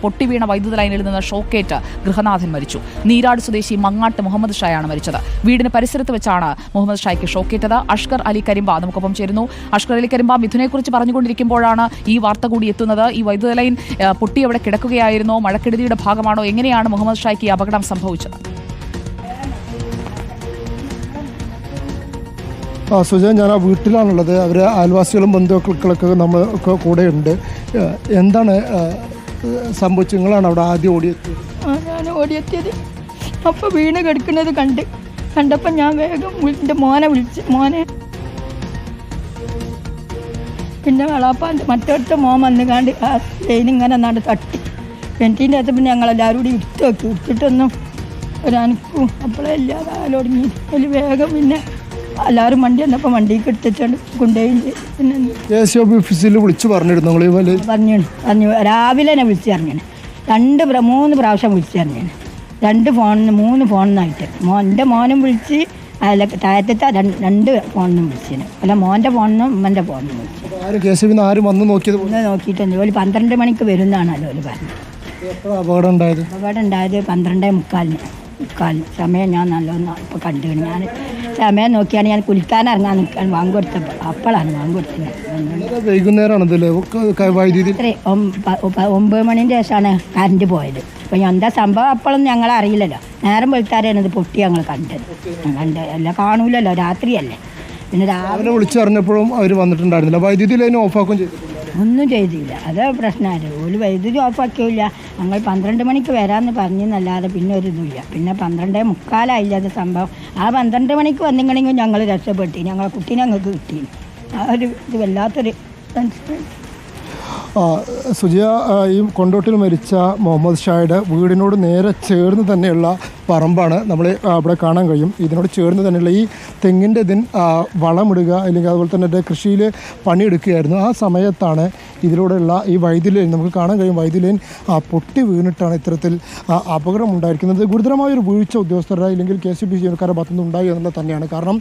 പൊട്ടിവീണ വൈദ്യുത ലൈനിൽ നിന്ന് ഷോക്കേറ്റ് ഗൃഹനാഥൻ മരിച്ചു. നീരാട് സ്വദേശി മങ്ങാട്ട് മുഹമ്മദ് ഷായാണ് മരിച്ചത്. വീടിന് പരിസരത്ത് വെച്ചാണ് മുഹമ്മദ് ഷായ്ക്ക് ഷോക്കേറ്റത്. അഷ്കർ അലി കരിമ്പ നമുക്കൊപ്പം ചേരുന്നു. അഷ്കർ അലി കരിമ്പ, മിഥുനെക്കുറിച്ച് പറഞ്ഞുകൊണ്ടിരിക്കുമ്പോഴാണ് ഈ വാർത്ത കൂടി എത്തുന്നത്. ഈ വൈദ്യുത ലൈൻ പൊട്ടി അവിടെ കിടക്കുകയായിരുന്നോ? മഴക്കെടുതിയുടെ ഭാഗമാണോ? എങ്ങനെയാണ് മുഹമ്മദ് ഷായ്ക്ക് ഈ അപകടം സംഭവിച്ചത്? സുജ, ഞാൻ ആ വീട്ടിലാണുള്ളത്. അവർ അയൽവാസികളും ബന്ധുക്കളൊക്കെ നമ്മളൊക്കെ കൂടെയുണ്ട്. എന്താണ് സംഭവിച്ചത്? നിങ്ങളാണ് അവിടെ ആദ്യം ഓടിയെത്തിയത്? ഞാൻ ഓടിയെത്തിയത് അപ്പോൾ വീണ് കിടക്കുന്നത് കണ്ടപ്പോൾ ഞാൻ വേഗം എൻ്റെ മോനെ വിളിച്ച്. പിന്നെ വളാപ്പാൻ്റെ മറ്റൊരുത്ത മോൻ വന്ന് കണ്ട് ആ ലൈൻ ഇങ്ങനെ നാട് തട്ടി വെന്റീൻ്റെ അകത്ത്. പിന്നെ ഞങ്ങളെല്ലാവരും കൂടി എടുത്തിട്ടൊന്നും ഒരനക്കും അപ്പോഴേ ഇല്ലാതെ തുടങ്ങി. അതിൽ വേഗം പിന്നെ എല്ലാവരും വണ്ടി വന്നപ്പോൾ വണ്ടിക്ക് എടുത്തിട്ടുണ്ട് കൊണ്ടുപോയി. പിന്നെ ഓഫീസിൽ വിളിച്ച് പറഞ്ഞിരുന്നു? പറഞ്ഞു രാവിലെ തന്നെ വിളിച്ച് പറഞ്ഞാണ്. 3 പ്രാവശ്യം വിളിച്ച് പറഞ്ഞാണ്. 3 ഫോണിനായിട്ട്. എൻ്റെ മോനും വിളിച്ച്, അല്ല താഴത്തെ 2 ഫോണിനും വിളിച്ചു. അല്ല മോൻ്റെ ഫോണിനും ഉമ്മൻ്റെ ഫോണിനും വിളിച്ചു. ആരും വന്ന് നോക്കിയിട്ടുണ്ട്. ഒരു 12 മണിക്ക് വരുന്നതാണല്ലോ അവർ പറഞ്ഞത്. അപകടം ഉണ്ടായത് 12:45 സമയം ഞാൻ നല്ലോണം ഇപ്പോൾ കണ്ടു. ഞാൻ സമയം നോക്കിയാണ് ഞാൻ കുളിക്കാൻ ഇറങ്ങാൻ നിൽക്കാൻ വാങ്ങി കൊടുത്തപ്പോൾ അപ്പോഴാണ് വാങ്ങി കൊടുത്തത്. വൈകുന്നേരമാണ് വൈദ്യുതി 9 മണിൻ്റെ ശേഷമാണ് കറണ്ട് പോയത്. അപ്പോൾ എന്താ സംഭവം അപ്പോഴൊന്നും ഞങ്ങൾ അറിയില്ലല്ലോ. നേരം വെളുത്താരെയാണ് ഇത് പൊട്ടി ഞങ്ങൾ കണ്ടത്. എല്ലാം കാണൂലല്ലോ, രാത്രിയല്ലേ. പിന്നെ രാവിലെ വിളിച്ചറിഞ്ഞപ്പോഴും അവർ വന്നിട്ടുണ്ടായിരുന്നില്ല. വൈദ്യുതി ലൈൻ ഓഫാക്കും ചെയ്തിട്ടില്ല? ഒന്നും ചെയ്തില്ല. അത് പ്രശ്നമായിരുന്നു. ഒരു വൈദ്യുതി ഓഫാക്കിയില്ല. ഞങ്ങൾ 12 മണിക്ക് വരാമെന്ന് പറഞ്ഞെന്നല്ലാതെ പിന്നെ ഒരു ഇതുമില്ല. പിന്നെ 12:45 അത് സംഭവം. ആ 12 മണിക്ക് വന്നിങ്ങനെങ്കിൽ ഞങ്ങൾ രക്ഷപ്പെട്ടി. ഞങ്ങളെ കുട്ടീനെ ഞങ്ങൾക്ക് കിട്ടി. ആ ഒരു ഇത് വല്ലാത്തൊരു സുജിയ, ഈ കൊണ്ടോട്ടിൽ മരിച്ച മുഹമ്മദ് ഷായുടെ വീടിനോട് നേരെ ചേർന്ന് തന്നെയുള്ള പറമ്പാണ് നമ്മൾ അവിടെ കാണാൻ കഴിയും. ഇതിനോട് ചേർന്ന് തന്നെയുള്ള ഈ തെങ്ങിൻ്റെ വളമിടുക അല്ലെങ്കിൽ അതുപോലെ തന്നെ കൃഷിയിൽ പണിയെടുക്കുകയായിരുന്നു. ആ സമയത്താണ് ഇതിലൂടെയുള്ള ഈ വൈദ്യുതി ലൈൻ നമുക്ക് കാണാൻ കഴിയും. വൈദ്യുതി ലൈൻ പൊട്ടി വീണിട്ടാണ് ഇത്തരത്തിൽ അപകടം ഉണ്ടായിരിക്കുന്നത്. ഗുരുതരമായൊരു വീഴ്ച ഉദ്യോഗസ്ഥരുടെ അല്ലെങ്കിൽ KCB ജീവനക്കാരുടെ ഭാഗത്തുനിന്ന് ഉണ്ടായി എന്നുള്ളത് തന്നെയാണ്. കാരണം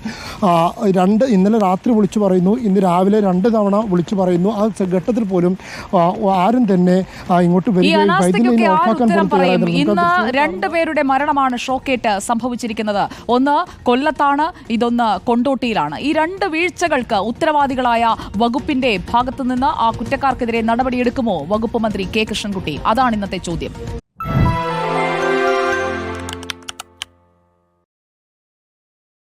ഇന്നലെ രാത്രി വിളിച്ചു പറയുന്നു, ഇന്ന് രാവിലെ 2 തവണ വിളിച്ചു പറയുന്നു. ആ ഘട്ടത്തിൽ പോലും ആരും തന്നെ ഇങ്ങോട്ട് വരികയും ഇന്ന് 2 പേരുടെ മരണമാണ് ഷോക്കേറ്റ് സംഭവിച്ചിരിക്കുന്നത്. ഒന്ന് കൊല്ലത്താണ്, ഇതൊന്ന് കൊണ്ടോട്ടിയിലാണ്. ഈ 2 വീഴ്ചകൾക്ക് ഉത്തരവാദികളായ വകുപ്പിന്റെ ഭാഗത്തുനിന്ന് ആ കുറ്റക്കാർക്കെതിരെ നടപടിയെടുക്കുമോ വകുപ്പ് മന്ത്രി K. കൃഷ്ണൻകുട്ടി? അതാണ് ഇന്നത്തെ ചോദ്യം.